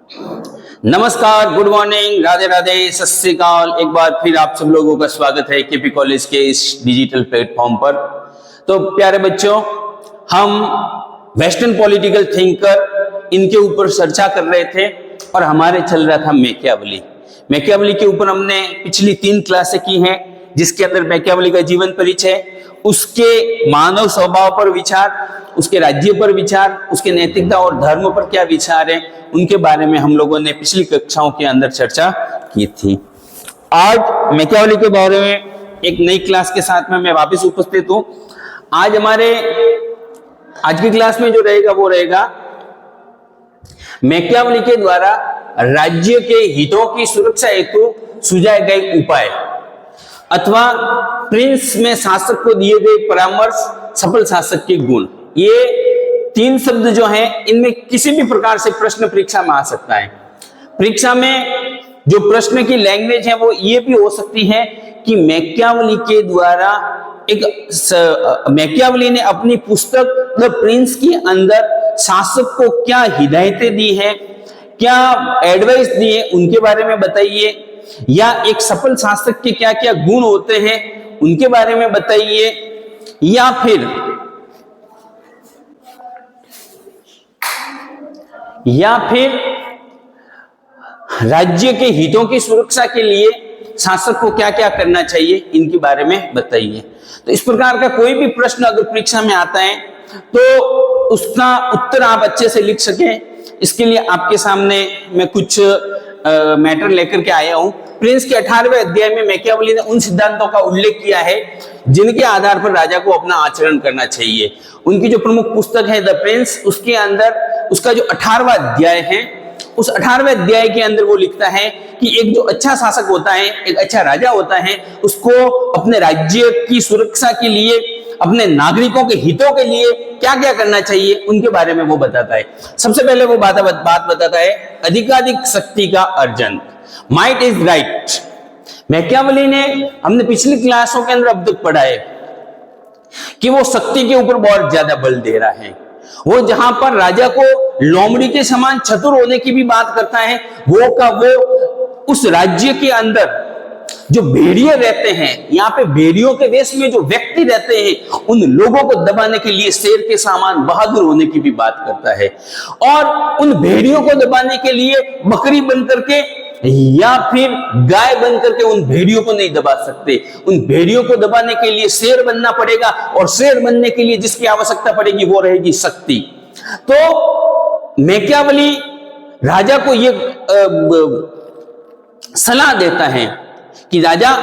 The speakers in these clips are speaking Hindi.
नमस्कार, गुड मॉर्निंग, राधे राधे, सत श्री अकाल। एक बार फिर आप सब लोगों का स्वागत है केपी कॉलेज के इस डिजिटल प्लेटफॉर्म पर। तो प्यारे बच्चों, हम वेस्टर्न पॉलिटिकल थिंकर इनके ऊपर चर्चा कर रहे थे और हमारे चल रहा था मैकियावेली के ऊपर हमने पिछली 3 क्लासें की हैं, जिसके अंदर मैकियावेली का जीवन परिचय, उसके मानव स्वभाव पर विचार, उसके राज्य पर विचार, उसके नैतिकता और धर्म पर क्या विचार है, उनके बारे में हम लोगों ने पिछली कक्षाओं के अंदर चर्चा की थी। आज मैकियावेली के बारे में एक नई क्लास के साथ में मैं वापस उपस्थित हूं। आज की क्लास में जो रहेगा वो रहेगा मैकियावेली के द्वारा राज्य के हितों की सुरक्षा हेतु सुझाए गए उपाय अथवा प्रिंस में शासक को दिए गए परामर्श, सफल शासक के गुण। ये 3 शब्द जो हैं, इनमें किसी भी प्रकार से प्रश्न परीक्षा में आ सकता है। परीक्षा में जो प्रश्न की लैंग्वेज है वो ये भी हो सकती है कि मैकियावेली के द्वारा मैकियावेली ने अपनी पुस्तक द प्रिंस के अंदर शासक को क्या हिदायतें दी हैं, क्या एडवाइस दी है, उनके बारे में बताइए, या एक सफल शासक के क्या क्या गुण होते हैं उनके बारे में बताइए, या फिर राज्य के हितों की सुरक्षा के लिए शासक को क्या क्या करना चाहिए, इनके बारे में बताइए। तो इस प्रकार का कोई भी प्रश्न अगर परीक्षा में आता है तो उसका उत्तर आप अच्छे से लिख सकें, इसके लिए आपके सामने मैं कुछ मैटर लेकर के आया हूं। प्रिंस के 18वें अध्याय में मैकियावेली ने उन सिद्धांतों का उल्लेख किया है जिनके आधार पर राजा को अपना आचरण करना चाहिए। उनकी जो प्रमुख पुस्तक है द प्रिंस, उसके अंदर उसका जो 18वां अध्याय है, उस 18वें अध्याय के अंदर वो लिखता है कि एक जो अच्छा शासक होता है, एक अच्छा राजा होता है, उसको अपने राज्य की सुरक्षा के लिए, अपने नागरिकों के हितों के लिए क्या क्या करना चाहिए, उनके बारे में वो बताता है। सबसे पहले वो बात बताता है अधिकाधिक शक्ति का अर्जन, माइट इज राइट। मैकियावेली ने, हमने पिछली क्लासों के अंदर अब तक पढ़ा है कि वो शक्ति के ऊपर बहुत ज्यादा बल दे रहा है। वो जहां पर राजा को लोमड़ी के समान चतुर होने की भी बात करता है, वो उस राज्य के अंदर जो भेड़िए रहते हैं, यहाँ पे भेड़ियों के वेश में जो व्यक्ति रहते हैं, उन लोगों को दबाने के लिए शेर के समान बहादुर होने की भी बात करता है। और उन भेड़ियों को दबाने के लिए बकरी बनकर के या फिर गाय बनकर के उन भेड़ियों को नहीं दबा सकते। उन भेड़ियों को दबाने के लिए शेर बनना पड़ेगा, और शेर बनने के लिए जिसकी आवश्यकता पड़ेगी वो रहेगी शक्ति। तो मैकियावेली राजा को ये सलाह देता है कि राजा,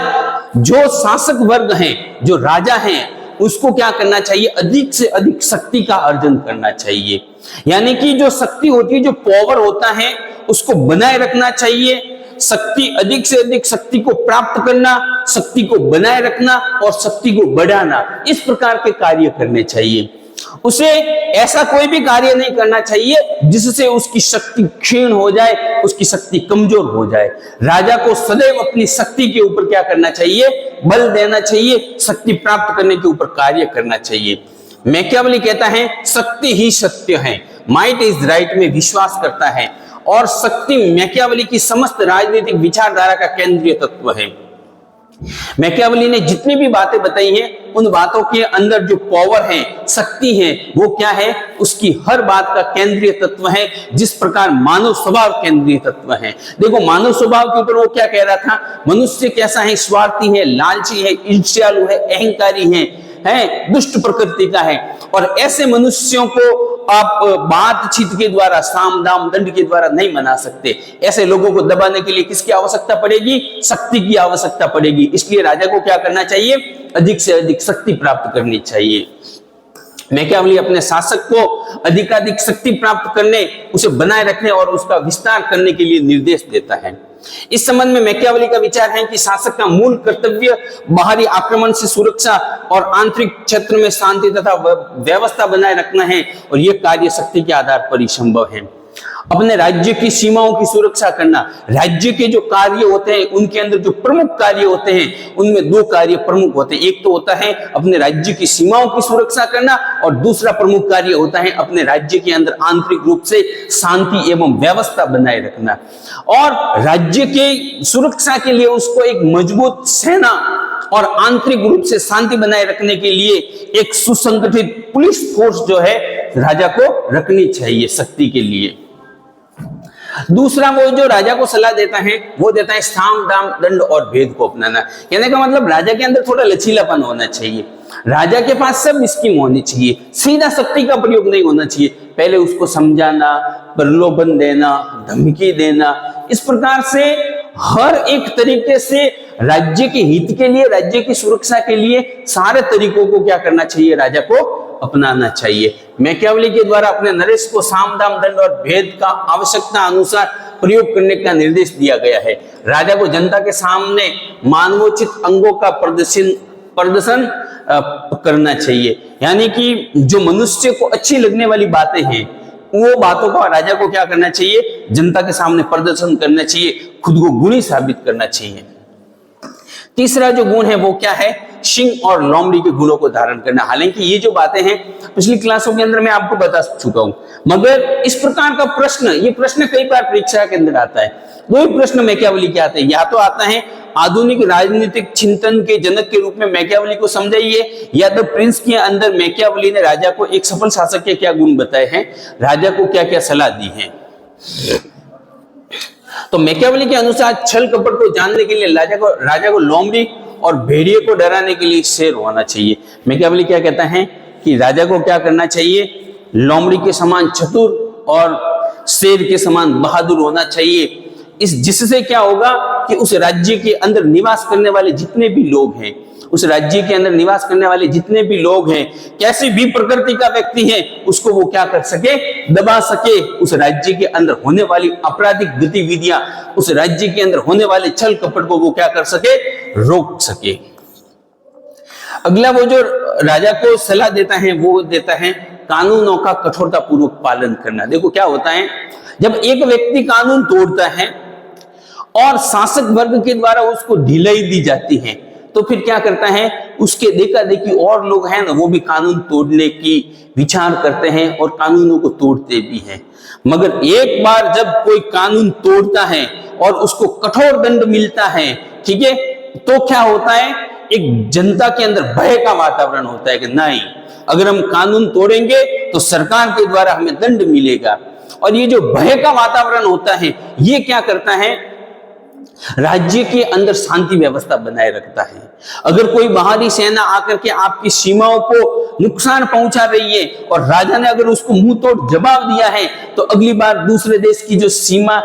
जो शासक वर्ग हैं, जो राजा हैं, उसको क्या करना चाहिए, अधिक से अधिक शक्ति का अर्जन करना चाहिए। यानी कि जो शक्ति होती है, जो पावर होता है, उसको बनाए रखना चाहिए। शक्ति, अधिक से अधिक शक्ति को प्राप्त करना, शक्ति को बनाए रखना और शक्ति को बढ़ाना, इस प्रकार के कार्य करने चाहिए। उसे ऐसा कोई भी कार्य नहीं करना चाहिए जिससे उसकी शक्ति क्षीण हो जाए, उसकी शक्ति कमजोर हो जाए। राजा को सदैव अपनी शक्ति के ऊपर क्या करना चाहिए, बल देना चाहिए, शक्ति प्राप्त करने के ऊपर कार्य करना चाहिए। मैकियावेली कहता है शक्ति ही सत्य है, माइट इज राइट में विश्वास करता है, और शक्ति मैकियावेली की समस्त राजनीतिक विचारधारा का केंद्रीय तत्व है। मैकियावेली ने जितनी भी बातें बताई हैं, उन बातों के अंदर जो पावर है, शक्ति है, वो क्या है, उसकी हर बात का केंद्रीय तत्व है। जिस प्रकार मानव स्वभाव केंद्रीय तत्व है। देखो, मानव स्वभाव के ऊपर वो क्या कह रहा था, मनुष्य कैसा है, स्वार्थी है, लालची है, ईर्ष्यालु है, अहंकारी है, दुष्ट प्रकृति का है। और ऐसे मनुष्यों को आप बातचीत के द्वारा, साम दाम दंड के द्वारा नहीं मना सकते। ऐसे लोगों को दबाने के लिए किसकी आवश्यकता पड़ेगी, शक्ति की आवश्यकता पड़ेगी। इसलिए राजा को क्या करना चाहिए, अधिक से अधिक शक्ति प्राप्त करनी चाहिए। मैकियावेली अपने शासक को अधिकाधिक शक्ति प्राप्त करने, उसे बनाए रखने और उसका विस्तार करने के लिए निर्देश देता है। इस संबंध में मैकियावेली का विचार है कि शासक का मूल कर्तव्य बाहरी आक्रमण से सुरक्षा और आंतरिक क्षेत्र में शांति तथा व्यवस्था बनाए रखना है, और यह कार्य शक्ति के आधार पर ही संभव है। अपने राज्य की सीमाओं की सुरक्षा करना। राज्य के जो कार्य होते हैं उनके अंदर जो प्रमुख कार्य होते हैं उनमें दो कार्य प्रमुख होते हैं। एक तो होता है अपने राज्य की सीमाओं की सुरक्षा करना और दूसरा प्रमुख कार्य होता है अपने राज्य के अंदर आंतरिक रूप से शांति एवं व्यवस्था बनाए रखना। और राज्य के सुरक्षा के लिए उसको एक मजबूत सेना और आंतरिक रूप से शांति बनाए रखने के लिए एक सुसंगठित पुलिस फोर्स जो है राजा को रखनी चाहिए शक्ति के लिए। दूसरा वो जो राजा को सलाह देता है वो देता है साम दाम दंड और भेद को अपनाना। कहने का मतलब राजा के अंदर थोड़ा लचीलापन होना चाहिए, राजा के पास सब स्कीम होनी चाहिए, सीधा शक्ति का प्रयोग नहीं होना चाहिए। पहले उसको समझाना, प्रलोभन देना, धमकी देना, इस प्रकार से हर एक तरीके से राज्य के हित के लिए, राज्य की सुरक्षा के लिए सारे तरीकों को क्या करना चाहिए, राजा को अपनाना चाहिए। मैकियावेली के द्वारा अपने नरेश को साम दाम दंड और भेद का आवश्यकता अनुसार प्रयोग करने का निर्देश दिया गया है। राजा को जनता के सामने मानवोचित अंगों का प्रदर्शन करना चाहिए, यानी कि जो मनुष्य को अच्छी लगने वाली बातें हैं वो बातों का राजा को क्या करना चाहिए, जनता के सामने प्रदर्शन करना चाहिए, खुद को गुणी साबित करना चाहिए। तीसरा जो गुण है वो क्या है, सिंह और लोमड़ी के गुणों को धारण करना। हालांकि ये जो बातें हैं पिछली क्लासों के अंदर मैं आपको बता चुका हूं, मगर इस प्रकार का प्रश्न, ये प्रश्न कई बार परीक्षा के अंदर आता है। दो ही प्रश्न मैकियावेली के आते हैं, या तो आता है आधुनिक राजनीतिक चिंतन के जनक के रूप में मैकियावेली को समझाइए, या द प्रिंस के अंदर मैकियावेली ने राजा को एक सफल शासक के क्या गुण बताए हैं, राजा को क्या क्या सलाह दी है। तो मैकियावेली के अनुसार छल कपट को जानने के लिए राजा को लोमड़ी और भेड़िए को डराने के लिए शेर होना चाहिए। मैकियावेली क्या कहता है कि राजा को क्या करना चाहिए, लोमड़ी के समान चतुर और शेर के समान बहादुर होना चाहिए। जिससे क्या होगा कि उस राज्य के अंदर निवास करने वाले जितने भी लोग हैं, उस राज्य के अंदर निवास करने वाले जितने भी लोग हैं, कैसी भी प्रकृति का व्यक्ति है, उसको वो क्या कर सके, दबा सके। उस राज्य के अंदर होने वाली आपराधिक गतिविधियां, उस राज्य के अंदर होने वाले छल कपट को वो क्या कर सके, रोक सके। अगला वो जो राजा को सलाह देता है वो देता है कानूनों का कठोरता पूर्वक पालन करना। देखो क्या होता है, जब एक व्यक्ति कानून तोड़ता है और शासक वर्ग के द्वारा उसको ढिलाई दी जाती है, तो फिर क्या करता है, उसके देखा देखी और लोग हैं ना, वो भी कानून तोड़ने की विचार करते हैं और कानूनों को तोड़ते भी हैं। मगर एक बार जब कोई कानून तोड़ता है और उसको कठोर दंड मिलता है, ठीक है, तो क्या होता है, एक जनता के अंदर भय का वातावरण होता है कि नहीं, अगर हम कानून तोड़ेंगे तो सरकार के द्वारा हमें दंड मिलेगा। और ये जो भय का वातावरण होता है, ये क्या करता है, राज्य के अंदर शांति व्यवस्था बनाए रखता है। अगर कोई बाहरी सेना आकर के आपकी सीमाओं को नुकसान पहुंचा रही है और राजा ने अगर उसको मुंह तोड़ जवाब दिया है, तो अगली बार दूसरे देश की जो सीमा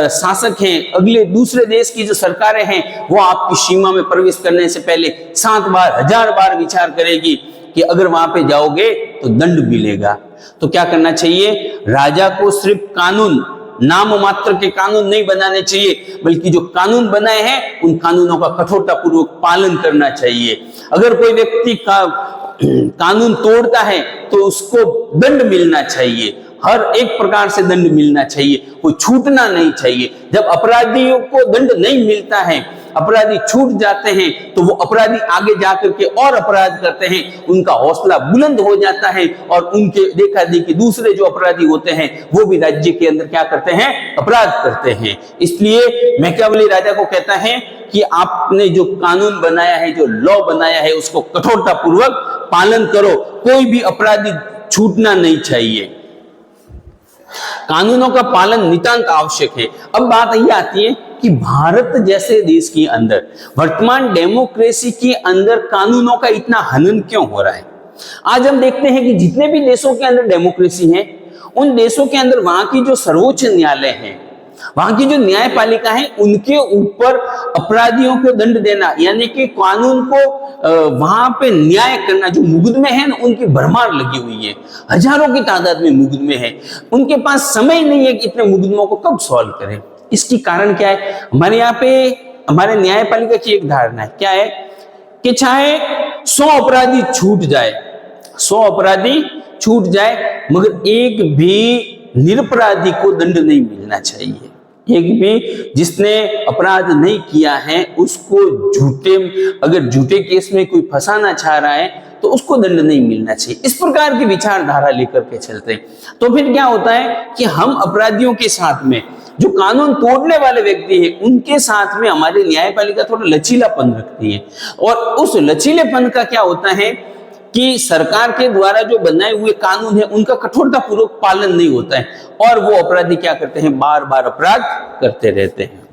शासक हैं, अगले दूसरे देश की जो सरकारें हैं, वो आपकी सीमा में प्रवेश करने से पहले 7 बार 1000 बार विचार करेगी कि अगर वहां पे जाओगे तो दंड मिलेगा। तो क्या करना चाहिए, राजा को सिर्फ कानून, नाम मात्र के कानून नहीं बनाने चाहिए, बल्कि जो कानून बनाए हैं उन कानूनों का कठोरता पूर्वक पालन करना चाहिए। अगर कोई व्यक्ति कानून तोड़ता है तो उसको दंड मिलना चाहिए, हर एक प्रकार से दंड मिलना चाहिए, कोई छूटना नहीं चाहिए। जब अपराधियों को दंड नहीं मिलता है, अपराधी छूट जाते हैं, तो वो अपराधी आगे जाकर के और अपराध करते हैं, उनका हौसला बुलंद हो जाता है और उनके देखा देखी दूसरे जो अपराधी होते हैं वो भी राज्य के अंदर क्या करते हैं, अपराध करते हैं। इसलिए मैकियावेली राजा को कहता है कि आपने जो कानून बनाया है, जो लॉ बनाया है, उसको कठोरता पूर्वक पालन करो, कोई भी अपराधी छूटना नहीं चाहिए। कानूनों का पालन नितांत आवश्यक है। अब बात ये आती है कि भारत जैसे देश के अंदर, वर्तमान डेमोक्रेसी के अंदर कानूनों का इतना हनन क्यों हो रहा है। आज हम देखते हैं कि जितने भी देशों के अंदर डेमोक्रेसी है, उन देशों के अंदर वहां की जो सर्वोच्च न्यायालय है, वहां की जो न्यायपालिका है, उनके ऊपर अपराधियों को दंड देना, यानी कि कानून को वहां पे न्याय करना, जो मुकदमे हैं ना, उनकी भरमार लगी हुई है, हजारों की तादाद में मुकदमे हैं, उनके पास समय नहीं है कि इतने मुकदमों को कब सॉल्व करें। इसकी कारण क्या है, हमारे यहाँ पे हमारे न्यायपालिका की एक धारणा है, क्या है कि चाहे 100 अपराधी छूट जाए, 100 अपराधी छूट जाए, मगर एक भी निरपराधी को दंड नहीं मिलना चाहिए। एक भी जिसने अपराध नहीं किया है उसको अगर झूठे केस में कोई फंसाना चाह रहा है तो उसको दंड नहीं मिलना चाहिए। इस प्रकार की विचारधारा लेकर के चलते हैं तो फिर क्या होता है कि हम अपराधियों के साथ में, जो कानून तोड़ने वाले व्यक्ति हैं, उनके साथ में हमारी न्यायपालिका थोड़ा लचीलापन रखती है। और उस लचीलेपन का क्या होता है कि सरकार के द्वारा जो बनाए हुए कानून है उनका कठोरता पूर्वक पालन नहीं होता है और वो अपराधी क्या करते हैं, बार बार अपराध करते रहते हैं।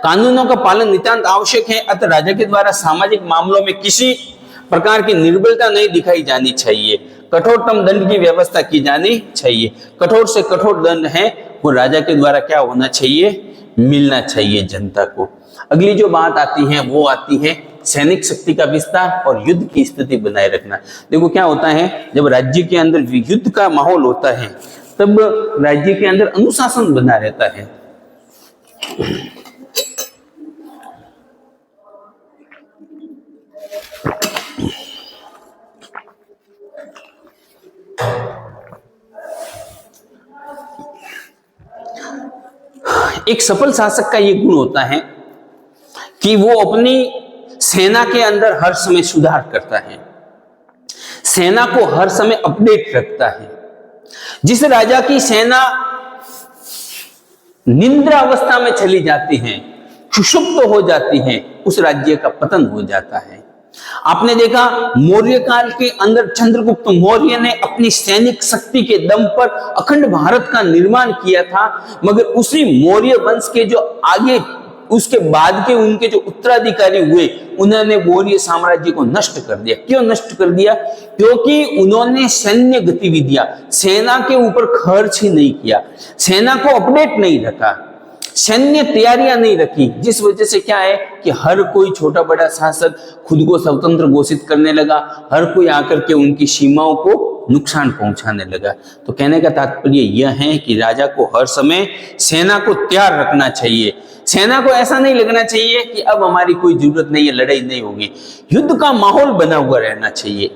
कानूनों का पालन नितांत आवश्यक है, अतः राजा के द्वारा सामाजिक मामलों में किसी प्रकार की निर्बलता नहीं दिखाई जानी चाहिए। कठोरतम दंड की व्यवस्था की जानी चाहिए। कठोर से कठोर दंड है वो राजा के द्वारा क्या होना चाहिए, मिलना चाहिए जनता को। अगली जो बात आती है वो आती है सैनिक शक्ति का विस्तार और युद्ध की स्थिति बनाए रखना। देखो क्या होता है, जब राज्य के अंदर युद्ध का माहौल होता है तब राज्य के अंदर अनुशासन बना रहता है। एक सफल शासक का यह गुण होता है कि वो अपनी सेना के अंदर हर समय सुधार करता है, सेना को हर समय अपडेट रखता है। जिस राजा की सेना निंद्रा अवस्था में चली जाती है, क्षुब्ध हो जाती है, उस राज्य का पतन हो जाता है। आपने देखा मौर्य काल के अंदर चंद्रगुप्त मौर्य ने अपनी सैनिक शक्ति के दम पर अखंड भारत का निर्माण किया था, मगर उसी मौर्य वंश के जो आगे उसके बाद के उनके जो उत्तराधिकारी हुए उन्होंने मौर्य साम्राज्य को नष्ट कर दिया। क्यों नष्ट कर दिया? क्योंकि उन्होंने सैन्य गतिविधियां, सेना के ऊपर खर्च ही नहीं किया, सेना को अपडेट नहीं रखा, सैन्य तैयारियां नहीं रखी, जिस वजह से क्या है कि हर कोई छोटा बड़ा शासक खुद को स्वतंत्र घोषित करने लगा, हर कोई आकर के उनकी सीमाओं को नुकसान पहुंचाने लगा। तो कहने का तात्पर्य यह है कि राजा को हर समय सेना को तैयार रखना चाहिए। सेना को ऐसा नहीं लगना चाहिए कि अब हमारी कोई जरूरत नहीं है, लड़ाई नहीं होगी। युद्ध का माहौल बना हुआ रहना चाहिए।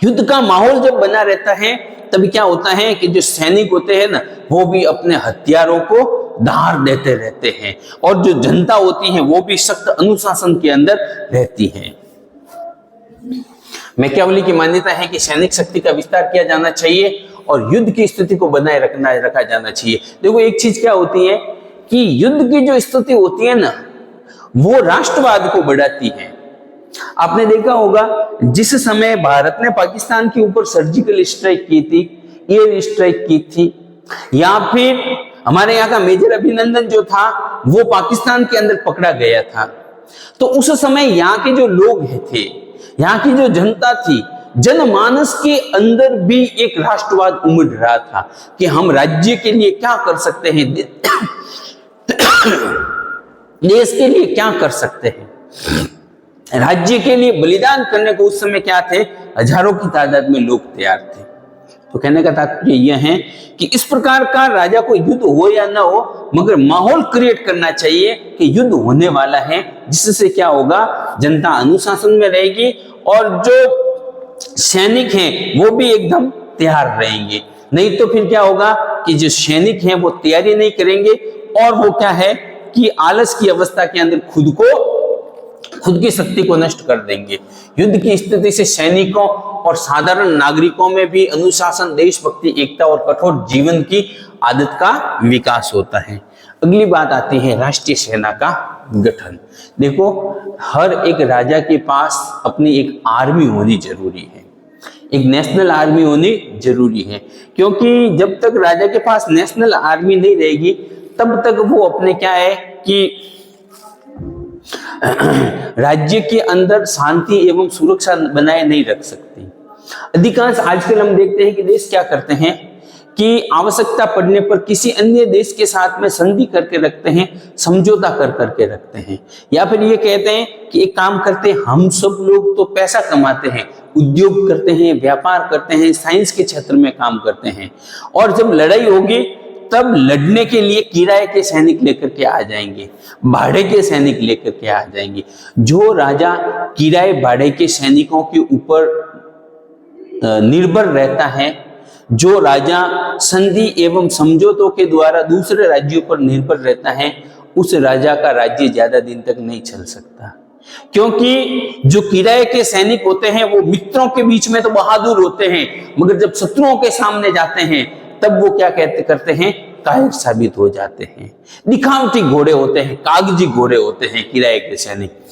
युद्ध का माहौल जब बना रहता है तभी क्या होता है कि जो सैनिक होते हैं ना, वो भी अपने हथियारों को धार देते रहते हैं और जो जनता होती है वो भी सख्त अनुशासन के अंदर रहती है। मैकियावेली की मान्यता है कि सैनिक शक्ति का विस्तार किया जाना चाहिए और युद्ध की स्थिति को बनाए रखा जाना चाहिए। देखो एक चीज क्या होती है कि युद्ध की जो स्थिति होती है ना, वो राष्ट्रवाद को बढ़ाती है। आपने देखा होगा जिस समय भारत ने पाकिस्तान के ऊपर सर्जिकल स्ट्राइक की थी, एयर स्ट्राइक की थी, या फिर हमारे यहाँ का मेजर अभिनंदन जो था वो पाकिस्तान के अंदर पकड़ा गया था, तो उस समय यहाँ के जो लोग थे, यहाँ की जो जनता थी, जनमानस के अंदर भी एक राष्ट्रवाद उमड़ रहा था कि हम राज्य के लिए क्या कर सकते हैं, देश के लिए क्या कर सकते हैं। राज्य के लिए बलिदान करने को उस समय क्या थे, हजारों की तादाद में लोग तैयार थे। तो कहने का तात्पर्य यह है कि इस प्रकार का राजा को युद्ध हो या ना हो, मगर माहौल क्रिएट करना चाहिए कि युद्ध होने वाला है, जिससे क्या होगा, जनता अनुशासन में रहेगी और जो सैनिक हैं वो भी एकदम तैयार रहेंगे। नहीं तो फिर क्या होगा कि जो सैनिक हैं वो तैयारी नहीं करेंगे और वो क्या है कि आलस की अवस्था के अंदर खुद की शक्ति को नष्ट कर देंगे। युद्ध की स्थिति से सैनिकों और साधारण नागरिकों में भी अनुशासन, देशभक्ति, एकता और कठोर जीवन की आदत का विकास होता है। अगली बात आती है राष्ट्रीय सेना का गठन। देखो हर एक राजा के पास अपनी एक आर्मी होनी जरूरी है, एक नेशनल आर्मी होनी जरूरी है, क्योंकि जब तक राजा के पास नेशनल आर्मी नहीं रहेगी तब तक वो अपने क्या है कि राज्य के अंदर शांति एवं सुरक्षा बनाए नहीं रख सकती। अधिकांश आजकल हम देखते हैं कि देश क्या करते हैं कि आवश्यकता पड़ने पर किसी अन्य देश के साथ में संधि करके रखते हैं, समझौता कर करके रखते हैं, या फिर ये कहते हैं कि एक काम करते हैं, हम सब लोग तो पैसा कमाते हैं, उद्योग करते हैं, व्यापार करते हैं, साइंस के क्षेत्र में काम करते हैं, और जब लड़ाई होगी तब लड़ने के लिए किराए के सैनिक लेकर के आ जाएंगे, भाड़े के सैनिक लेकर के आ जाएंगे। जो राजा किराए भाड़े के सैनिकों के ऊपर निर्भर रहता है, जो राजा संधि एवं समझौतों के द्वारा दूसरे राज्यों पर निर्भर रहता है, उस राजा का राज्य ज्यादा दिन तक नहीं चल सकता। क्योंकि जो किराए के सैनिक होते हैं वो मित्रों के बीच में तो बहादुर होते हैं, मगर जब शत्रुओं के सामने जाते हैं तब वो क्या करते हैं, कायर साबित हो जाते हैं। दिखावटी घोड़े होते हैं, कागजी घोड़े होते हैं किराए के सैनिक।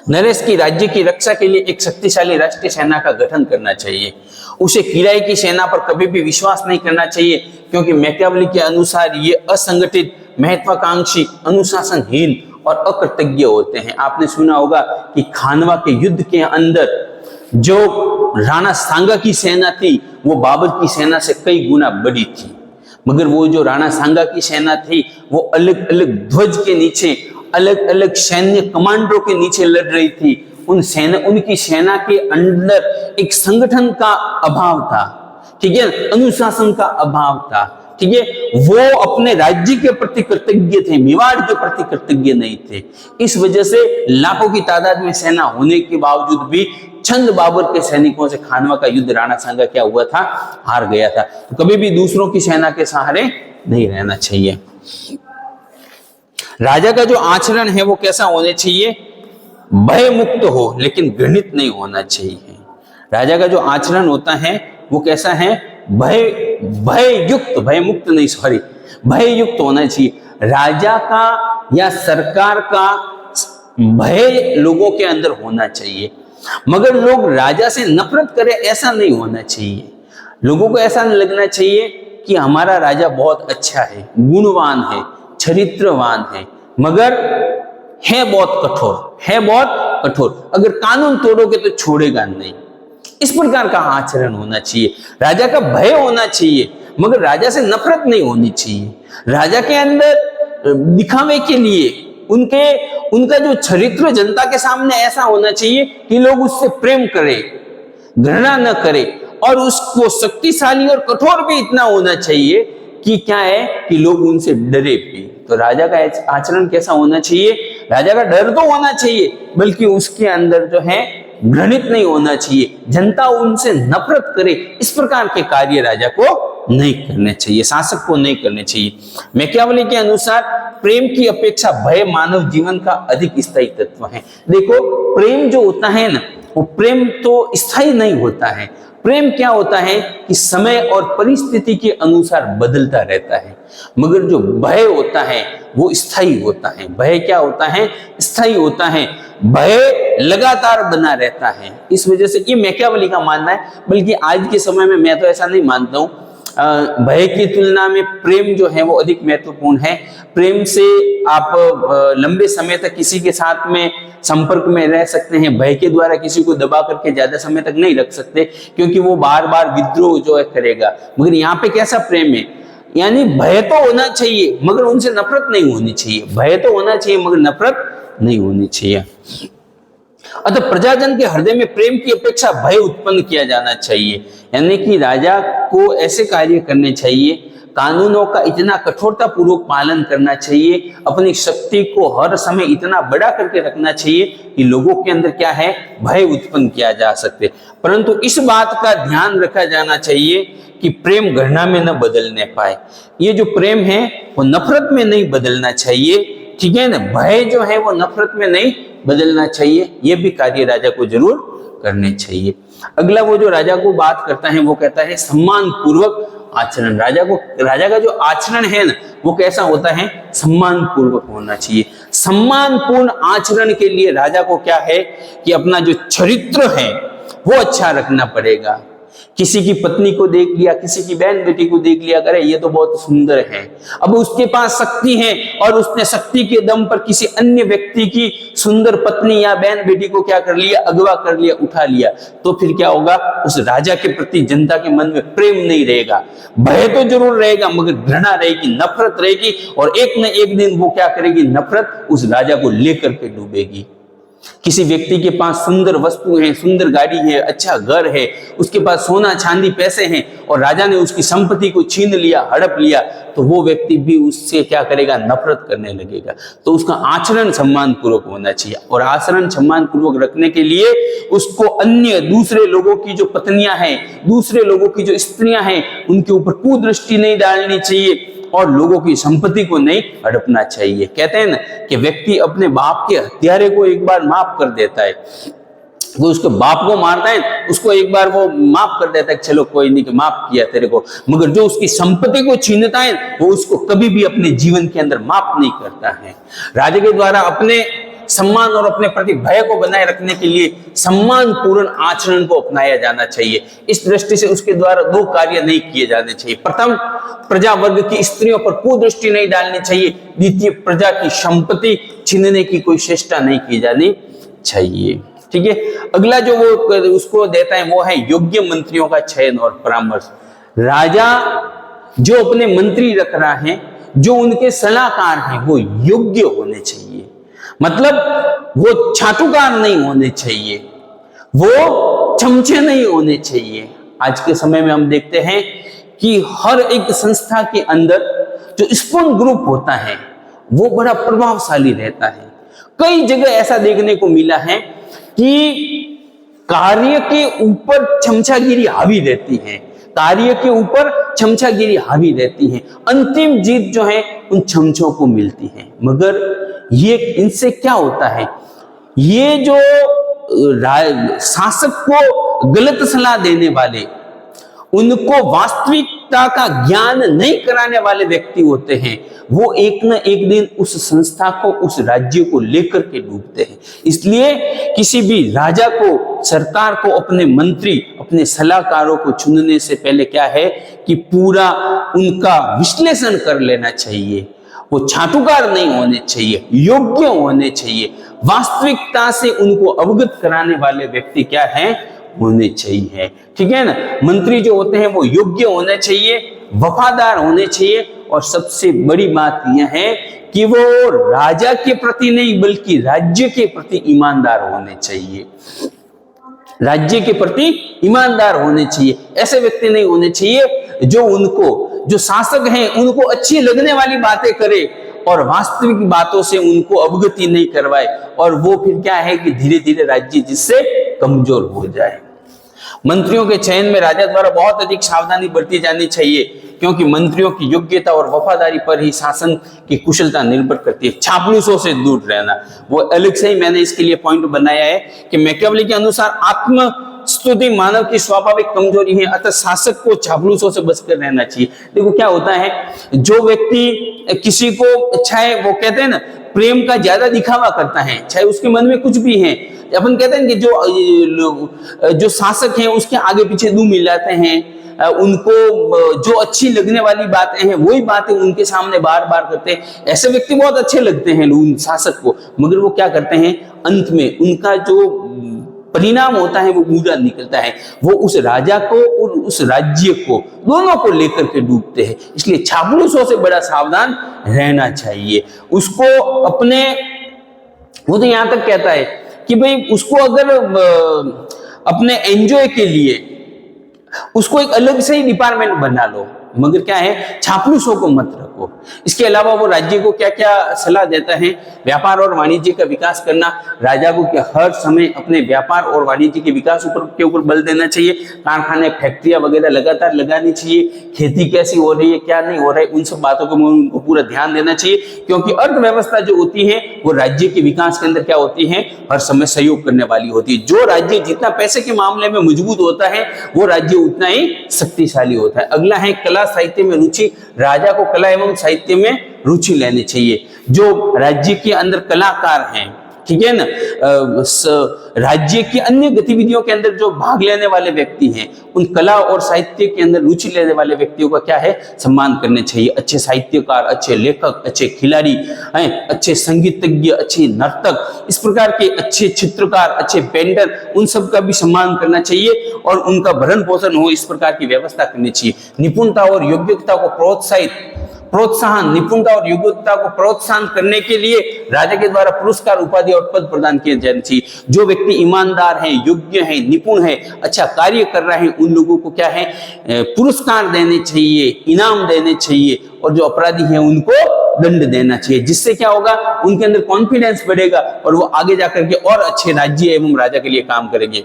नरेश की राज्य की रक्षा के लिए एक शक्तिशाली राष्ट्रीय सेना का गठन करना चाहिए। उसे किराए की सेना पर कभी भी विश्वास नहीं करना चाहिए, क्योंकि मैकियावेली के अनुसार ये असंगठित, महत्वाकांक्षी, अनुशासनहीन और अकृतज्ञ होते हैं। आपने सुना होगा कि खानवा के युद्ध के अंदर जो राणा सांगा की सेना थी वो बाबर की सेना से कई गुना बड़ी थी, मगर वो जो राणा सांगा की सेना थी वो अलग अलग ध्वज के नीचे, अलग अलग सैन्य कमांडरों के नीचे लड़ रही थी। उनकी सेना के अंदर एक संगठन का अभाव था, ठीक है, अनुशासन का अभाव था, ठीक है। वो अपने राज्य के प्रति कृतज्ञ थे, मेवाड़ के प्रति कृतज्ञ नहीं थे। इस वजह से लाखों की तादाद में सेना होने के बावजूद भी चंद बाबर के सैनिकों से खानवा का युद्ध राणा सांगा क्या हुआ था, हार गया था। तो कभी भी दूसरों की सेना के सहारे नहीं रहना चाहिए। राजा का जो आचरण है वो कैसा होना चाहिए, भय मुक्त हो, लेकिन घृणित नहीं होना चाहिए। राजा का जो आचरण होता है वो कैसा है, भय युक्त होना चाहिए। राजा का या सरकार का भय लोगों के अंदर होना चाहिए, मगर लोग राजा से नफरत करें ऐसा नहीं होना चाहिए। लोगों को ऐसा नहीं लगना चाहिए कि हमारा राजा बहुत अच्छा है, गुणवान है, चरित्रवान है, मगर है बहुत कठोर, अगर कानून तोड़ोगे तो छोड़ेगा नहीं। इस प्रकार का आचरण होना चाहिए। राजा का भय होना चाहिए, मगर राजा से नफरत नहीं होनी चाहिए। राजा के अंदर दिखावे के लिए उनका जो चरित्र जनता के सामने ऐसा होना चाहिए कि लोग उससे प्रेम करें, घृणा न करें, और उसको शक्तिशाली और कठोर भी इतना होना चाहिए कि क्या है कि लोग उनसे डरे भी। तो राजा का आचरण कैसा होना चाहिए, राजा का डर तो होना चाहिए, बल्कि उसके अंदर जो है घृणित नहीं होना चाहिए, जनता उनसे नफरत करे, इस प्रकार के कार्य राजा को नहीं करने चाहिए, शासक को नहीं करने चाहिए। मैकियावेली के अनुसार प्रेम की अपेक्षा भय मानव जीवन का अधिक स्थायी तत्व है। देखो, प्रेम जो होता है ना, वो प्रेम तो स्थायी नहीं होता है। प्रेम क्या होता है कि समय और परिस्थिति के अनुसार बदलता रहता है, मगर जो भय होता है वो स्थायी होता है। भय क्या होता है, स्थायी होता है, भय लगातार बना रहता है। इस वजह से ये मैकियावेली का मानना है, बल्कि आज के समय में मैं तो ऐसा नहीं मानता हूँ। भय की तुलना में प्रेम जो है वो अधिक महत्वपूर्ण है। प्रेम से आप लंबे समय तक किसी के साथ में संपर्क में रह सकते हैं, भय के द्वारा किसी को दबा करके ज्यादा समय तक नहीं रख सकते, क्योंकि वो बार बार विद्रोह जो है करेगा। मगर यहाँ पे कैसा प्रेम है, यानी भय तो होना चाहिए मगर उनसे नफरत नहीं होनी चाहिए, भय तो होना चाहिए मगर नफरत नहीं होनी चाहिए। अतः प्रजाजन के हृदय में प्रेम की अपेक्षा भय उत्पन्न किया जाना चाहिए, यानी कि राजा को ऐसे कार्य करने चाहिए, कानूनों का इतना कठोरता पूर्वक पालन करना चाहिए, अपनी शक्ति को हर समय इतना बड़ा करके रखना चाहिए कि लोगों के अंदर क्या है, भय उत्पन्न किया जा सकते। परंतु इस बात का ध्यान रखा जाना चाहिए कि प्रेम घृणा में न बदलने पाए। ये जो प्रेम है वो नफरत में नहीं बदलना चाहिए, ठीक है ना। भय जो है वो नफरत में नहीं बदलना चाहिए, ये भी कार्य राजा को जरूर करने चाहिए। अगला वो जो राजा को बात करता है वो कहता है सम्मान पूर्वक आचरण। राजा का जो आचरण है ना वो कैसा होता है, सम्मान पूर्वक होना चाहिए। सम्मानपूर्ण आचरण के लिए राजा को क्या है कि अपना जो चरित्र है वो अच्छा रखना पड़ेगा। किसी की पत्नी को देख लिया, किसी की बहन बेटी को देख लिया, करे ये तो बहुत सुंदर है, अब उसके पास शक्ति है और उसने शक्ति के दम पर किसी अन्य व्यक्ति की सुंदर पत्नी या बहन बेटी को क्या कर लिया, अगवा कर लिया, उठा लिया, तो फिर क्या होगा, उस राजा के प्रति जनता के मन में प्रेम नहीं रहेगा, भय तो जरूर रहेगा मगर घृणा रहेगी, नफरत रहेगी, और एक न एक दिन वो क्या करेगी, नफरत उस राजा को लेकर के डूबेगी। किसी व्यक्ति के पास सुंदर वस्तु है, सुंदर गाड़ी है, अच्छा घर है, उसके पास सोना चांदी पैसे हैं, और राजा ने उसकी संपत्ति को छीन लिया, हड़प लिया, तो वो व्यक्ति भी उससे क्या करेगा, नफरत करने लगेगा। तो उसका आचरण सम्मान पूर्वक होना चाहिए, और आचरण सम्मान पूर्वक रखने के लिए उसको अन्य दूसरे लोगों की जो पत्नियां हैं, दूसरे लोगों की जो स्त्रियां हैं, उनके ऊपर कुदृष्टि नहीं डालनी चाहिए और लोगों की संपत्ति को नहीं हड़पना चाहिए। कहते हैं ना कि व्यक्ति अपने बाप के हत्यारे को एक बार माफ कर देता है, वो उसके बाप को मारता है, उसको एक बार वो माफ कर देता है, चलो कोई नहीं कि माफ किया तेरे को, मगर जो उसकी संपत्ति को छीनता है वो उसको कभी भी अपने जीवन के अंदर माफ नहीं करता है। राजा के द्वारा अपने सम्मान और अपने प्रति भय को बनाए रखने के लिए सम्मान पूर्ण आचरण को अपनाया जाना चाहिए। इस दृष्टि से उसके द्वारा दो कार्य नहीं किए जाने चाहिए। प्रथम, प्रजा वर्ग की स्त्रियों पर कुदृष्टि नहीं डालनी चाहिए। द्वितीय, प्रजा की संपत्ति छीनने की कोई चेष्टा नहीं की जानी चाहिए। ठीक है, अगला जो वो उसको देता है वो है योग्य मंत्रियों का चयन और परामर्श। राजा जो अपने मंत्री रख रहा है, जो उनके सलाहकार हैं, वो योग्य होने चाहिए। मतलब वो छाटुकार नहीं होने चाहिए, वो चमचे नहीं होने चाहिए। आज के समय में हम देखते हैं कि हर एक संस्था के अंदर जो स्पून ग्रुप होता है वो बड़ा प्रभावशाली रहता है। कई जगह ऐसा देखने को मिला है कि कार्य के ऊपर चमचागिरी हावी रहती है, कार्य के ऊपर चमचागिरी हावी रहती है, अंतिम जीत जो है उन चमचों को मिलती है। मगर ये इनसे क्या होता है, ये जो शासक को गलत सलाह देने वाले, उनको वास्तविकता का ज्ञान नहीं कराने वाले व्यक्ति होते हैं, वो एक न एक दिन उस संस्था को, उस राज्य को लेकर के डूबते हैं। इसलिए किसी भी राजा को, सरकार को अपने मंत्री, अपने सलाहकारों को चुनने से पहले क्या है कि पूरा उनका विश्लेषण कर लेना चाहिए। वो छाटुकार नहीं होने चाहिए, योग्य होने चाहिए, वास्तविकता से उनको अवगत कराने वाले व्यक्ति क्या है, होने चाहिए। ठीक है ना, मंत्री जो होते हैं वो योग्य होने चाहिए, वफादार होने चाहिए, और सबसे बड़ी बात यह है कि वो राजा के प्रति नहीं बल्कि राज्य के प्रति ईमानदार होने चाहिए। राज्य के प्रति ईमानदार होने चाहिए। ऐसे व्यक्ति नहीं होने चाहिए जो उनको, जो शासक हैं, उनको अच्छी लगने वाली बातें करे और वास्तविक बातों से उनको अवगति नहीं करवाए, और वो फिर क्या है कि धीरे धीरे राज्य जिससे कमजोर हो जाए। मंत्रियों के चयन में राजा द्वारा बहुत अधिक सावधानी बरती जानी चाहिए, क्योंकि मंत्रियों की योग्यता और वफादारी पर ही शासन की कुशलता निर्भर करती है। चापलूसों से दूर रहना, वो अलग से ही मैंने इसके लिए पॉइंट बनाया है कि मैकियावेली के अनुसार आत्मस्तुति मानव की स्वाभाविक कमजोरी है, अतः शासक को चापलूसों से बचकर रहना चाहिए। देखो क्या होता है, जो व्यक्ति किसी को, चाहे वो कहते हैं ना प्रेम का ज्यादा दिखावा करता है, चाहे उसके मन में कुछ भी है, अपन कहते हैं कि जो शासक हैं उसके आगे पीछे दो मिल जाते हैं, उनको जो अच्छी लगने वाली बातें हैं वही बातें उनके सामने बार बार करते हैं। ऐसे व्यक्ति बहुत अच्छे लगते हैं उन शासक को, मगर वो क्या करते हैं, अंत में उनका जो परिणाम होता है वो बुरा निकलता है। वो उस राजा को और उस राज्य को, दोनों को लेकर के डूबते हैं। इसलिए चापलूसों से बड़ा सावधान रहना चाहिए। उसको अपने, वो तो यहां तक कहता है कि भाई उसको अगर अपने एंजॉय के लिए उसको एक अलग से ही डिपार्टमेंट बना लो, मगर क्या है, चापलूसों को मत रखो। इसके अलावा वो राज्य को क्या क्या सलाह देता है, व्यापार और वाणिज्य का विकास करना। राजा को क्या हर समय अपने व्यापार और वाणिज्य के विकास के ऊपर बल देना चाहिए। कारखाने, फैक्ट्रियां वगैरह लगातार लगानी चाहिए। खेती कैसी हो रही है, क्या नहीं हो रहा है, उन सब बातों को उनको पूरा ध्यान देना चाहिए, क्योंकि अर्थव्यवस्था जो होती है वो राज्य के विकास के अंदर क्या होती है, हर समय सहयोग करने वाली होती है। जो राज्य जितना पैसे के मामले में मजबूत होता है वो राज्य उतना ही शक्तिशाली होता है। अगला है कला साहित्य में रुचि। राजा को कला एवं साहित्य में रुचि लेनी चाहिए। जो राज्य के अंदर कलाकार हैं, ठीक है ना, राज्य की अन्य गतिविधियों के अंदर जो भाग लेने वाले व्यक्ति हैं, उन कला और साहित्य के अंदर रुचि लेने वाले व्यक्तियों का क्या है, सम्मान करने चाहिए। अच्छे साहित्यकार, अच्छे लेखक, अच्छे खिलाड़ी हैं, अच्छे संगीतज्ञ, अच्छे नर्तक, इस प्रकार के अच्छे चित्रकार, अच्छे पेंटर, उन सब का भी सम्मान करना चाहिए और उनका भरण पोषण हो, इस प्रकार की व्यवस्था करनी चाहिए। निपुणता और योग्यता को प्रोत्साहन, निपुणता और योग्यता को प्रोत्साहन करने के लिए राजा के द्वारा पुरस्कार, उपाधि और पद प्रदान किए जाने चाहिए। जो व्यक्ति ईमानदार है, योग्य है, निपुण है, अच्छा कार्य कर रहे हैं, उन लोगों को क्या है, पुरस्कार देने चाहिए, इनाम देने चाहिए, और जो अपराधी हैं उनको दंड देना चाहिए। जिससे क्या होगा, उनके अंदर कॉन्फिडेंस बढ़ेगा और वो आगे जाकर के और अच्छे राज्य एवं राजा के लिए काम करेंगे।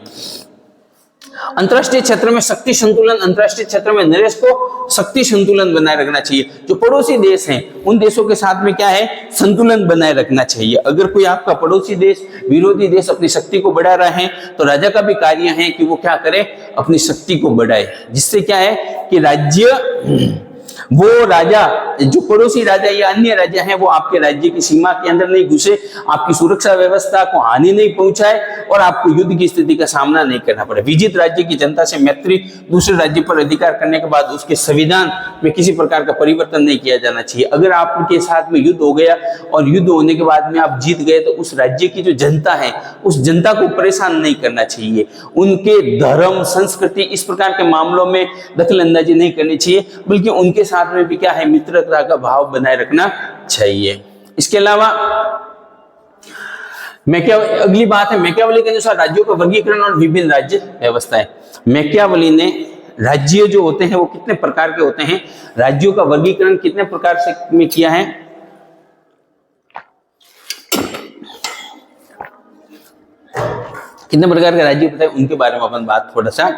अंतरराष्ट्रीय क्षेत्र में शक्ति संतुलन, अंतरराष्ट्रीय क्षेत्र में नरेश को शक्ति संतुलन बनाए रखना चाहिए। जो पड़ोसी देश हैं उन देशों के साथ में क्या है, संतुलन बनाए रखना चाहिए। अगर कोई आपका पड़ोसी देश, विरोधी देश अपनी शक्ति को बढ़ा रहे हैं तो राजा का भी कार्य है कि वो क्या करे, अपनी शक्ति को बढ़ाए। जिससे क्या है कि राज्य, वो राजा, जो पड़ोसी राजा या अन्य राजा हैं, वो आपके राज्य की सीमा के अंदर नहीं घुसे, आपकी सुरक्षा व्यवस्था को हानि नहीं पहुंचाए और आपको युद्ध की स्थिति का सामना नहीं करना पड़े। विजित राज्य की जनता से मैत्री, दूसरे राज्य पर अधिकार करने के बाद उसके संविधान में किसी प्रकार का परिवर्तन नहीं किया जाना चाहिए। अगर आपके साथ में युद्ध हो गया और युद्ध होने के बाद में आप जीत गए तो उस राज्य की जो जनता है, उस जनता को परेशान नहीं करना चाहिए। उनके धर्म, संस्कृति, इस प्रकार के मामलों में दखल अंदाजी नहीं करनी चाहिए, बल्कि उनके साथ में भी क्या है, मित्रता का भाव बनाए रखना चाहिए। इसके अलावा अगली बात है, मैकियावेली के अनुसार राज्यों का वर्गीकरण और विभिन्न राज्य व्यवस्थाएं। मैकियावेली ने राज्य जो होते हैं वो कितने प्रकार के होते हैं, राज्यों का वर्गीकरण कितने प्रकार से में किया है, कितने प्रकार के राज्य बताए, उनके बारे में अपन बात थोड़ा सा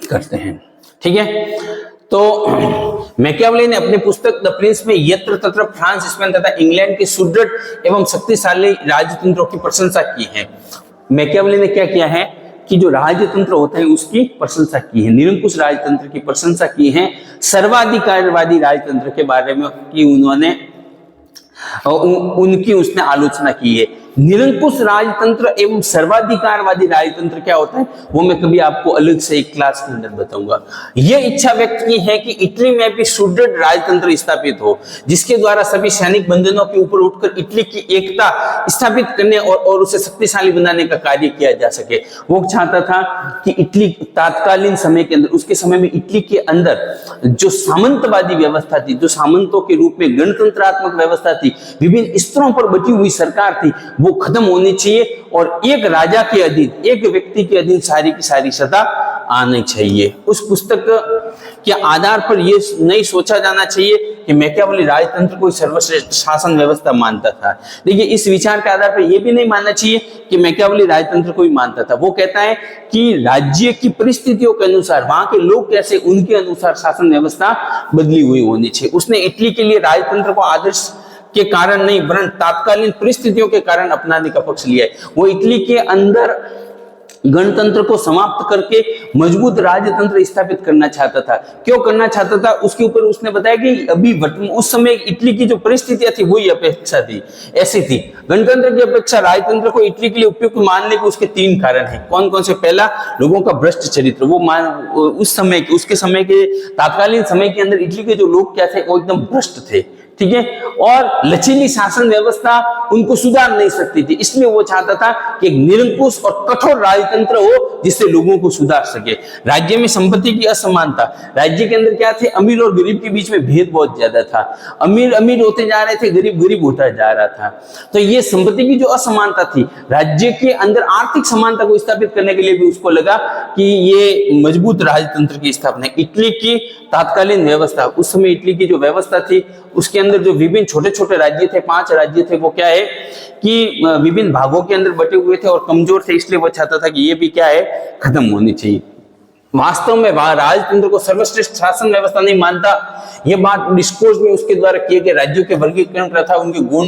करते हैं। ठीक है, तो मैकियावेली ने अपनी पुस्तक द प्रिंस में यत्र तत्र फ्रांस, स्पेन तथा इंग्लैंड के सुदृढ़ एवं शक्तिशाली राजतंत्रों की प्रशंसा की है। मैकियावेली ने क्या किया है कि जो राजतंत्र होते हैं उसकी प्रशंसा की है, निरंकुश राजतंत्र की प्रशंसा की है, सर्वाधिकारवादी राजतंत्र के बारे में की उन्होंने उनकी उसने आलोचना की है। निरंकुश राजतंत्र एवं सर्वाधिकारवादी राजतंत्र क्या होता है वो मैं कभी आपको अलग से एक क्लास के अंदर बताऊंगा। यह इच्छा व्यक्त की है कि इटली में भी सुदृढ़ राजतंत्र स्थापित हो, जिसके द्वारा सभी सैनिक बंधनों के ऊपर उठकर इटली की एकता स्थापित करने और उसे शक्तिशाली बनाने का कार्य किया जा सके। वो चाहता था कि इटली तात्कालीन समय के अंदर, उसके समय में इटली के अंदर जो सामंतवादी व्यवस्था थी, जो सामंतों के रूप में गणतंत्रात्मक व्यवस्था थी, विभिन्न स्तरों पर बटी हुई सरकार थी, वो खत्म होनी चाहिए और एक राजा के अधीन, एक व्यक्ति के अधीन सारी की सारी सत्ता आनी चाहिए। उस पुस्तक के आधार पर यह नहीं सोचा जाना चाहिए कि मैकियावेली राजतंत्र को सर्वश्रेष्ठ शासन व्यवस्था मानता था। देखिए, इस विचार के आधार पर यह भी नहीं मानना चाहिए कि मैकियावेली राजतंत्र को ही मानता था। वो कहता है कि राज्य की परिस्थितियों के अनुसार, वहां के लोग कैसे, उनके अनुसार शासन व्यवस्था बदली हुई होनी चाहिए। उसने इटली के लिए राजतंत्र को आदर्श के कारण नहीं वरन तात्कालीन परिस्थितियों के कारण अपनाने का पक्ष लिया है। वो इटली के अंदर गणतंत्र को समाप्त करके मजबूत राजतंत्र स्थापित करना चाहता था। क्यों करना चाहता था, उसके ऊपर उसने बताया कि अभी उस समय इटली की जो परिस्थितियां थी वही अपेक्षा थी, ऐसी थी। गणतंत्र की अपेक्षा राजतंत्र को इटली के लिए उपयुक्त मानने के उसके 3 कारण हैं। कौन कौन से? पहला, लोगों का भ्रष्ट चरित्र। वो उस समय के, उसके समय के तात्कालीन समय के अंदर इटली के जो लोग क्या थे वो एकदम भ्रष्ट थे, ठीक है, और लचीली शासन व्यवस्था उनको सुधार नहीं सकती थी। इसलिए वो चाहता था कि एक निरंकुश और कठोर राजतंत्र हो जिससे लोगों को सुधार सके। राज्य में संपत्ति की असमानता, राज्य के अंदर क्या थे, अमीर और गरीब के बीच में भेद बहुत ज्यादा था। अमीर अमीर होते जा रहे थे, गरीब गरीब होता जा रहा था। तो ये संपत्ति की जो असमानता थी, राज्य के अंदर आर्थिक समानता को स्थापित करने के लिए भी उसको लगा कि ये मजबूत राजतंत्र की स्थापना। इटली की तात्कालीन व्यवस्था, उस समय इटली की जो व्यवस्था थी उसके अंदर जो विभिन्न छोटे छोटे राज्य थे, 5 राज्य थे, वो क्या है कि विभिन्न भागों के अंदर बटे हुए थे और कमजोर थे। इसलिए वो चाहता था कि ये भी क्या है, खत्म होनी चाहिए। वास्तव में राजतंत्र को सर्वश्रेष्ठ शासन व्यवस्था नहीं मानता। यह बात डिस्कोर्स में उसके द्वारा किए गए राज्यों के वर्गीकरण प्रथा, उनके गुण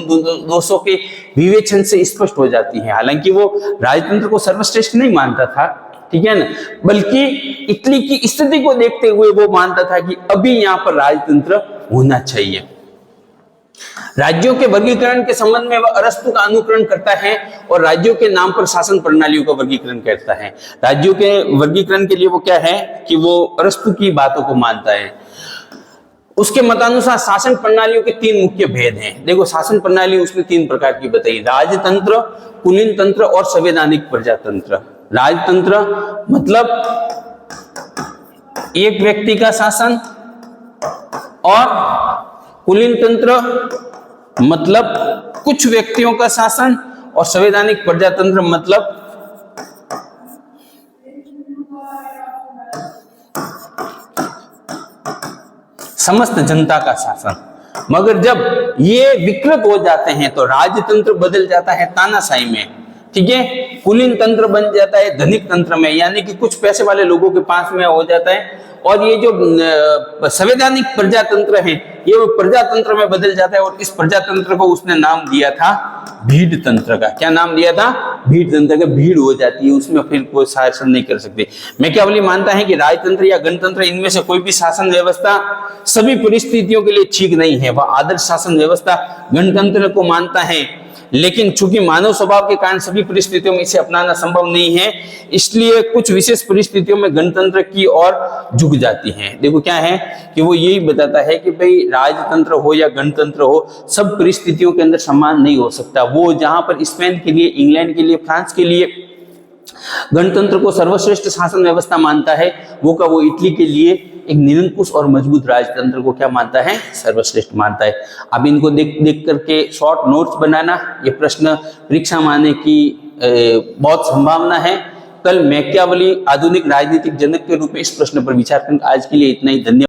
दोषों के विवेचन से स्पष्ट हो जाती है। हालांकि वो राजतंत्र को सर्वश्रेष्ठ नहीं मानता था, ठीक है ना, बल्कि इटली की स्थिति को देखते हुए वो मानता था कि अभी यहाँ पर राजतंत्र होना चाहिए। राज्यों के वर्गीकरण के संबंध में वह अरस्तु का अनुकरण करता है और राज्यों के नाम पर शासन प्रणालियों का वर्गीकरण करता है। राज्यों के वर्गीकरण के लिए वो क्या है कि वो अरस्तु की बातों को मानता है। उसके मतानुसार शासन प्रणालियों के 3 मुख्य भेद हैं। देखो, शासन प्रणाली उसने 3 प्रकार की बताई, राजतंत्र, कुलीन तंत्र और संवैधानिक प्रजातंत्र। राजतंत्र मतलब एक व्यक्ति का शासन और कुलीन तंत्र मतलब कुछ व्यक्तियों का शासन, और संवैधानिक प्रजातंत्र मतलब समस्त जनता का शासन। मगर जब ये विकृत हो जाते हैं तो राजतंत्र बदल जाता है तानाशाही में, ठीक है। कुलीन तंत्र बन जाता है धनिक तंत्र में, यानी कि कुछ पैसे वाले लोगों के पास में हो जाता है। और ये जो संवैधानिक प्रजातंत्र है ये वो प्रजातंत्र में बदल जाता है, और इस प्रजातंत्र को उसने नाम दिया था भीड़ तंत्र का। क्या नाम दिया था? भीड़ तंत्र का। भीड़ हो जाती है उसमें, फिर कोई शासन नहीं कर सकते। मैकियावेली मानता है कि राजतंत्र या गणतंत्र इनमें से कोई भी शासन व्यवस्था सभी परिस्थितियों के लिए ठीक नहीं है। वह आदर्श शासन व्यवस्था गणतंत्र को मानता है, लेकिन चूंकि मानव स्वभाव के कारण सभी परिस्थितियों में इसे अपनाना संभव नहीं है, इसलिए कुछ विशेष परिस्थितियों में गणतंत्र की ओर झुक जाती है। देखो क्या है कि वो यही बताता है कि भाई राजतंत्र हो या गणतंत्र हो, सब परिस्थितियों के अंदर समान नहीं हो सकता। वो जहां पर स्पेन के लिए, इंग्लैंड के लिए, फ्रांस के लिए गणतंत्र को सर्वश्रेष्ठ शासन व्यवस्था मानता है, वो इटली के लिए एक निरंकुश और मजबूत राजतंत्र को क्या मानता है? सर्वश्रेष्ठ मानता है। अब इनको देख करके शॉर्ट नोट्स बनाना, ये प्रश्न परीक्षा में आने की बहुत संभावना है। कल मैकियावेली आधुनिक राजनीतिक जनक के रूप में इस प्रश्न पर विचार करेंगे। आज के लिए इतना ही, धन्यवाद।